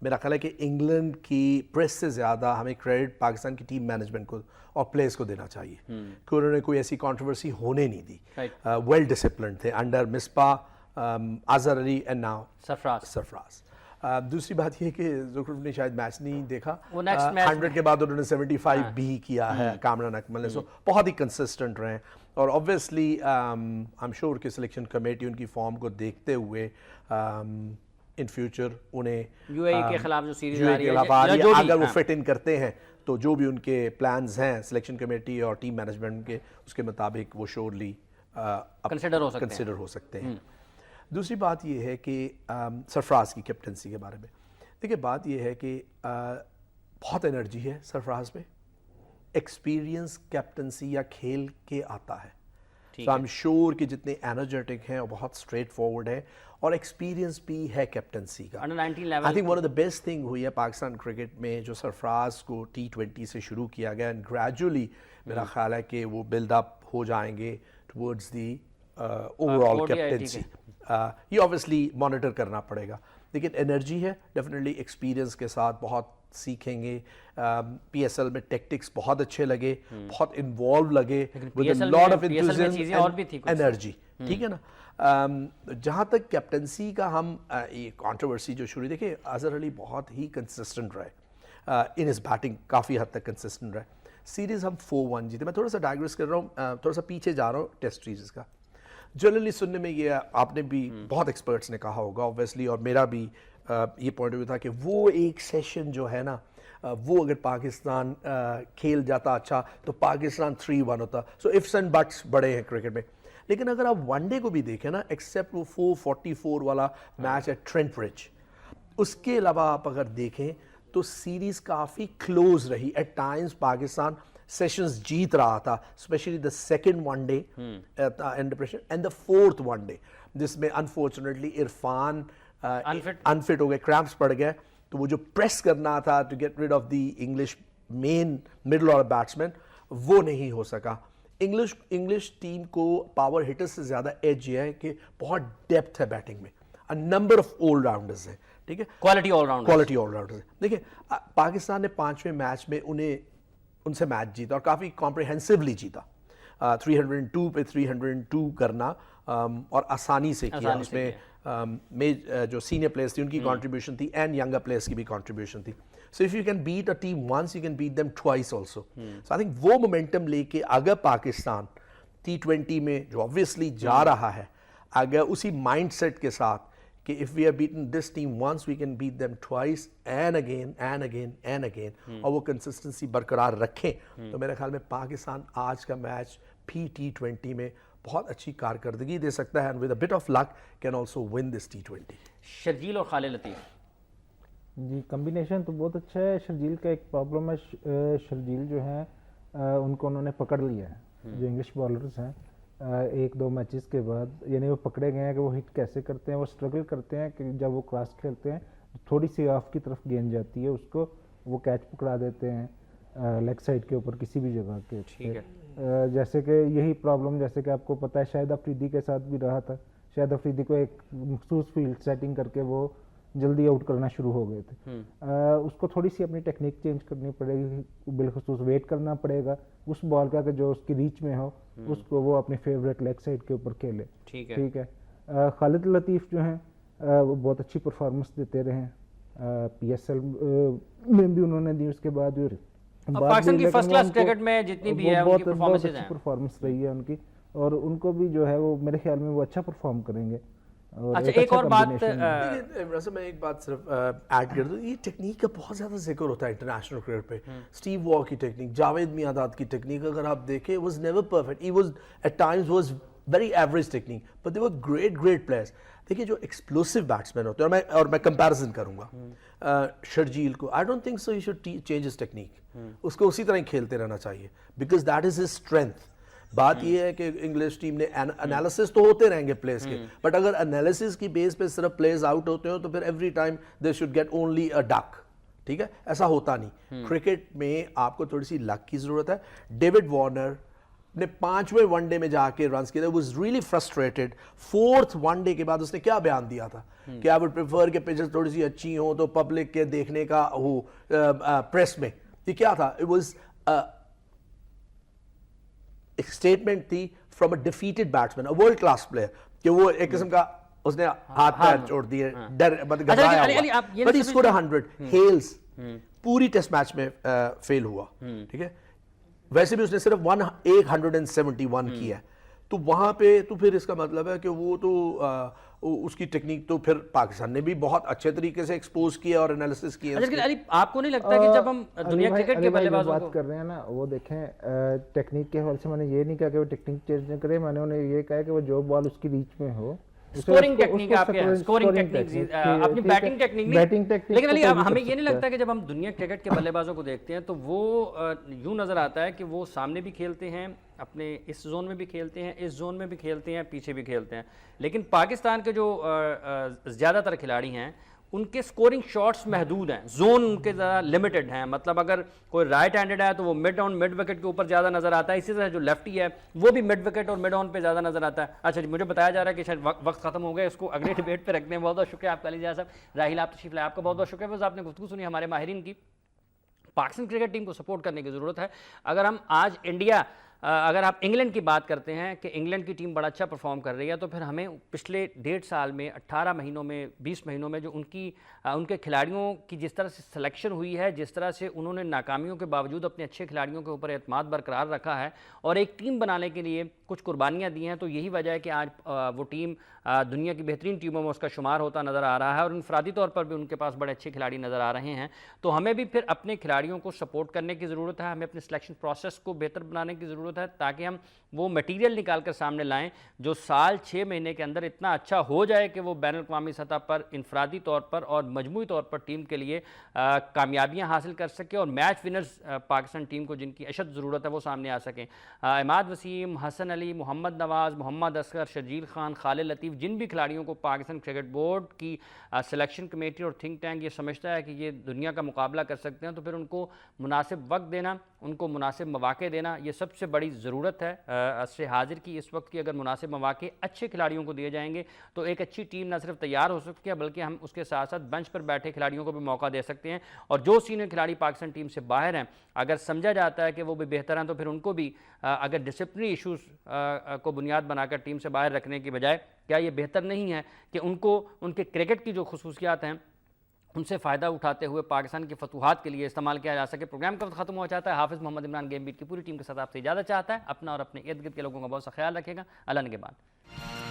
میرا خیال ہے کہ انگلینڈ کی پریس سے زیادہ ہمیں کریڈٹ پاکستان کی ٹیم مینجمنٹ کو اور پلیئرس کو دینا چاہیے کہ انہوں نے کوئی ایسی کنٹروورسی ہونے نہیں دی. ویل ڈسپلنڈ تھے under Misbah, Azhar Ali and now Sarfaraz. دوسری بات یہ کہ زخرف نے شاید میچ نہیں دیکھا, 100 کے بعد انہوں نے 75 بھی کیا ہے کامران اکمل نے. سو بہت ہی کنسسٹنٹ رہے, اور اوبویسلی آئی ایم شیور کہ سلیکشن کمیٹی ان کی فارم کو دیکھتے ہوئے ان فیوچر انہیں یو اے ای کے خلاف جو سیریز آ رہی ہے اگر وہ فٹ ان کرتے ہیں تو جو بھی ان کے پلانز ہیں سلیکشن کمیٹی اور ٹیم مینجمنٹ کے, اس کے مطابق وہ شیورلی کنسیڈر ہو سکتے ہیں. دوسری بات یہ ہے کہ سرفراز کی کیپٹنسی کے بارے میں دیکھیے, بات یہ ہے کہ بہت انرجی ہے سرفراز میں, ایکسپیرینس کیپٹنسی یا کھیل کے آتا ہے. تو آئی ایم شیور کہ جتنے انرجیٹک ہیں اور بہت اسٹریٹ فارورڈ ہیں, اور ایکسپیرینس بھی ہے کیپٹنسی کا. I think one of the best thing ہوئی ہے پاکستان کرکٹ میں جو سرفراز کو T20 سے شروع کیا گیا, اینڈ گریجولی میرا خیال ہے کہ وہ بلڈ اپ ہو جائیں گے towards the over all captaincy. یہ اوبویسلی مانیٹر کرنا پڑے گا, لیکن انرجی ہے ڈیفینیٹلی. ایکسپیرینس کے ساتھ بہت سیکھیں گے. PSL میں ٹیکٹکس بہت اچھے لگے, بہت انوالو لگے, with a lot of enthusiasm, energy. ٹھیک ہے نا. جہاں تک کیپٹنسی کا ہم یہ کنٹروورسی جو شروع, دیکھیں اظہر علی بہت ہی کنسسٹنٹ رہے ان ہز بیٹنگ, کافی حد تک کنسسٹنٹ رہے. سیریز ہم 4-1 جیتے. میں تھوڑا سا ڈائگریس کر رہا ہوں, تھوڑا سا پیچھے جا رہا ہوں ٹیسٹ سیریز کا. جنرلی سننے میں یہ آپ نے بھی بہت ایکسپرٹس نے کہا ہوگا اوبویسلی, اور میرا بھی یہ پوائنٹ آف ویو تھا کہ وہ ایک سیشن جو ہے نا, وہ اگر پاکستان کھیل جاتا اچھا تو پاکستان 3-1 ہوتا. سو ifs اینڈ بٹس بڑے ہیں کرکٹ میں. لیکن اگر آپ ون ڈے کو بھی دیکھیں نا, ایکسیپٹ وہ 444 والا میچ ہے ٹرینٹ برج, اس کے علاوہ آپ اگر دیکھیں تو سیریز کافی کلوز رہی. ایٹ ٹائمز پاکستان سیشنز جیت رہا تھا, especially the second one day and the fourth one day, جس میں انفارچونیٹلی عرفان انفٹ ہو گئے, کریمپس پڑ گئے. تو وہ جو پریس کرنا تھا to get rid of the English men middle order batsman, وہ نہیں ہو سکا. انگلش ٹیم کو پاور ہٹر سے زیادہ ایج یہ ہے کہ بہت ڈیپتھ ہے بیٹنگ میں, نمبر آف آل راؤنڈرز ہیں. ٹھیک ہے, کوالٹی آل راؤنڈرز. دیکھیں پاکستان نے 5ویں میچ میں ان سے میچ جیتا, اور کافی کمپریہنسولی جیتا. 302 پہ 302 کرنا اور آسانی سے کیا. اس میں جو سینئر پلیئرس تھی ان کی کنٹریبیوشن تھی, اینڈ ینگر پلیئرس کی بھی کنٹریبیوشن تھی. So if you can beat a team once, you can beat them twice also. So I think وہ مومنٹم لے کے اگر پاکستان T20 میں جو obviously جا رہا ہے, اگر اسی مائنڈ سیٹ کے ساتھ کہ if we have beaten this team once, we can beat them twice and again and again and again, اور وہ کنسسٹنسی برقرار رکھیں, تو میرے خیال میں پاکستان آج کا میچ بھی T20 میں بہت اچھی کارکردگی دے سکتا ہے, and with a bit of luck can also win this T20. Sharjeel اور خالد لطیف, جی کمبینیشن تو بہت اچھا ہے. شرجیل کا ایک پرابلم ہے, شرجیل جو ہیں ان کو انہوں نے پکڑ لیا ہے, جو انگلش بالرز ہیں 1-2 میچز کے بعد, یعنی وہ پکڑے گئے ہیں کہ وہ ہٹ کیسے کرتے ہیں. وہ اسٹرگل کرتے ہیں کہ جب وہ کراس کھیلتے ہیں تھوڑی سی آف کی طرف گیند جاتی ہے, اس کو وہ کیچ پکڑا دیتے ہیں لیگ سائڈ کے اوپر کسی بھی جگہ کے. جیسے کہ یہی پرابلم جیسے کہ آپ کو پتہ ہے شاہد افریدی کے ساتھ بھی رہا تھا. شاہد افریدی کو ایک مخصوص فیلڈ سیٹنگ کر کے وہ جلدی آؤٹ کرنا شروع ہو گئے تھے. اس کو تھوڑی سی اپنی ٹیکنیک چینج کرنی پڑے گی, بالخصوص ویٹ کرنا پڑے گا اس بال کا کہ جو اس کی ریچ میں ہو, اس کو وہ اپنی فیوریٹ لیگ سائڈ کے اوپر کھیلے. ٹھیک ہے. خالد لطیف جو ہیں وہ بہت اچھی پرفارمنس دیتے رہے, PSL میں بھی انہوں نے دی, اس کے بعد پاکستان کی فرسٹ کلاس کرکٹ میں جتنی بھی ہے ان کی بہت اچھی پرفارمنس رہی ہے ان کی. اور ان کو بھی جو ہے وہ میرے خیال میں وہ اچھا پرفارم کریں گے. اچھا ایک اور بات ویسے میں ایک بات صرف ایڈ کر دوں, یہ ٹیکنیک کا بہت زیادہ ذکر ہوتا ہے انٹرنیشنل کرکٹ پہ. اسٹیو واو کی ٹیکنیک, جاوید میانداد کی ٹیکنیک اگر آپ دیکھیں was never perfect, he was at times was very average technique, but they were great players. دیکھیے جو ایکسپلوسو بیٹسمین ہوتے ہیں, اور میں کمپیریزن کروں گا شرجیل کو, I don't think so he should change his technique. اس کو اسی طرح ہی کھیلتے رہنا چاہیے because that is his strength. بات یہ ہے کہ انگلش ٹیم نے انالیسس تو ہوتے رہیں گے پلیئرز کے, بٹ اگر انالیسس کی بیس پہ صرف پلیئرز آؤٹ ہوتے ہوں تو پھر every time they should get only a duck. ٹھیک ہے, ایسا ہوتا نہیں. کرکٹ میں آپ کو تھوڑی سی لک کی ضرورت ہے. ڈیوڈ وارنر نے 5ویں ون ڈے میں جا کے رنز کیے, was really frustrated. 4th one day کے بعد اس نے کیا بیان دیا تھا کہ آئی وڈ پریفر کہ پچز تھوڑی سی اچھی ہوں تو پبلک کے دیکھنے کا ہو پریس میں. یہ کیا تھا, اٹ واز ایک اسٹیٹمنٹ تھی from a defeated batsman, a world class player, کہ وہ ایک قسم کا اس نے ہاتھ پیر چھوڑ دیے, ڈر گھبرایا ہوا, بٹ ہی اسکورڈ 100. ہیلز پوری ٹیسٹ میچ میں فیل ہوا. ٹھیک ہے, ویسے بھی اس نے صرف 171 کیا ہے, تو وہاں پہ تو پھر اس کا مطلب ہے کہ وہ تو اس کی ٹیکنیک تو پھر پاکستان نے بھی بہت اچھے طریقے سے ایکسپوز کیا اور انالیسس کیا. علی آپ کو نہیں لگتا کہ جب ہم دنیا کرکٹ کے بلے بازوں بات کر رہے ہیں نا, وہ دیکھیں ٹیکنیک کے حوالے سے میں نے یہ نہیں کہا کہ وہ ٹیکنیک چینج نہ کرے, میں نے انہیں یہ کہا کہ وہ جو بال اس کی ریچ میں ہو, سکورنگ ٹیکنیک آپ کے سکورنگ ٹیکنیک, اپنی بیٹنگ ٹیکنک نہیں. لیکن علی ہمیں یہ نہیں لگتا کہ جب ہم دنیا کرکٹ کے بلے بازوں کو دیکھتے ہیں تو وہ یوں نظر آتا ہے کہ وہ سامنے بھی کھیلتے ہیں, اپنے اس زون میں بھی کھیلتے ہیں, اس زون میں بھی کھیلتے ہیں, پیچھے بھی کھیلتے ہیں. لیکن پاکستان کے جو زیادہ تر کھلاڑی ہیں ان کے سکورنگ شاٹس محدود ہیں, زون ان کے ذرا لمیٹڈ ہیں. مطلب اگر کوئی رائٹ ہینڈڈ ہے تو وہ مڈ آن مڈ وکٹ کے اوپر زیادہ نظر آتا ہے, اسی طرح جو لیفٹی ہے وہ بھی مڈ وکٹ اور مڈ آن پہ زیادہ نظر آتا ہے. اچھا جی, مجھے بتایا جا رہا ہے کہ شاید وقت ختم ہو گیا, اس کو اگلے ڈیبیٹ پہ رکھتے ہیں. بہت بہت شکریہ آپ کا علی جہاں صاحب. راہیل آپ تشریف لائے, آپ کا بہت بہت شکریہ. بس آپ نے گفتگو سنی ہمارے ماہرین کی. پاکستان کرکٹ ٹیم کو سپورٹ کرنے کی ضرورت ہے. اگر ہم آج اگر آپ انگلینڈ کی بات کرتے ہیں کہ انگلینڈ کی ٹیم بڑا اچھا پرفارم کر رہی ہے, تو پھر ہمیں پچھلے 1.5 سال میں 18 مہینوں میں 20 مہینوں میں جو ان کے کھلاڑیوں کی جس طرح سے سلیکشن ہوئی ہے, جس طرح سے انہوں نے ناکامیوں کے باوجود اپنے اچھے کھلاڑیوں کے اوپر اعتماد برقرار رکھا ہے اور ایک ٹیم بنانے کے لیے کچھ قربانیاں دی ہیں, تو یہی وجہ ہے کہ آج وہ ٹیم دنیا کی بہترین ٹیموں میں اس کا شمار ہوتا نظر آ رہا ہے, اور انفرادی طور پر بھی ان کے پاس بڑے اچھے کھلاڑی نظر آ رہے ہیں. تو ہمیں بھی پھر اپنے کھلاڑیوں کو سپورٹ کرنے کی ضرورت ہے, ہمیں اپنے سلیکشن پروسیس کو بہتر بنانے کی ضرورت ہے, تاکہ ہم وہ مٹیریل نکال کر سامنے لائیں جو سال 6 مہینے کے اندر اتنا اچھا ہو جائے کہ وہ بین الاقوامی سطح پر انفرادی طور پر اور مجموعی طور پر ٹیم کے لیے کامیابیاں حاصل کر سکے, اور میچ ونرز پاکستان ٹیم کو جن کی اشد ضرورت ہے وہ سامنے آ سکیں. عماد وسیم, حسن علی, محمد نواز, محمد اصغر, شرجیل خان, خالد لطیف, جن بھی کھلاڑیوں کو پاکستان کرکٹ بورڈ کی سلیکشن کمیٹی اور تھنک ٹینک یہ سمجھتا ہے کہ یہ دنیا کا مقابلہ کر سکتے ہیں, تو پھر ان کو مناسب وقت دینا, ان کو مناسب مواقع دینا, یہ سب سے بڑی ضرورت ہے عصر حاضر کی. اس وقت کی اگر مناسب مواقع اچھے کھلاڑیوں کو دیے جائیں گے تو ایک اچھی ٹیم نہ صرف تیار ہو سکتی ہے, بلکہ ہم اس کے ساتھ ساتھ بنچ پر بیٹھے کھلاڑیوں کو بھی موقع دے سکتے ہیں. اور جو سینئر کھلاڑی پاکستان ٹیم سے باہر ہیں, اگر سمجھا جاتا ہے کہ وہ بھی بہتر ہیں, تو پھر ان کو بھی اگر ڈسپلنری ایشوز کو بنیاد بنا کر ٹیم سے باہر رکھنے کی بجائے, کیا یہ بہتر نہیں ہے کہ ان کو ان کے کرکٹ کی جو خصوصیات ہیں ان سے فائدہ اٹھاتے ہوئے پاکستان کی فتوحات کے لیے استعمال کیا جا سکے. پروگرام کا وقت ختم ہو جاتا ہے. حافظ محمد عمران گیم بیٹ کی پوری ٹیم کے ساتھ آپ سے اجازت چاہتا ہے. اپنا اور اپنے ارد گرد کے لوگوں کا بہت سا خیال رکھے گا. اللہ نگہبان.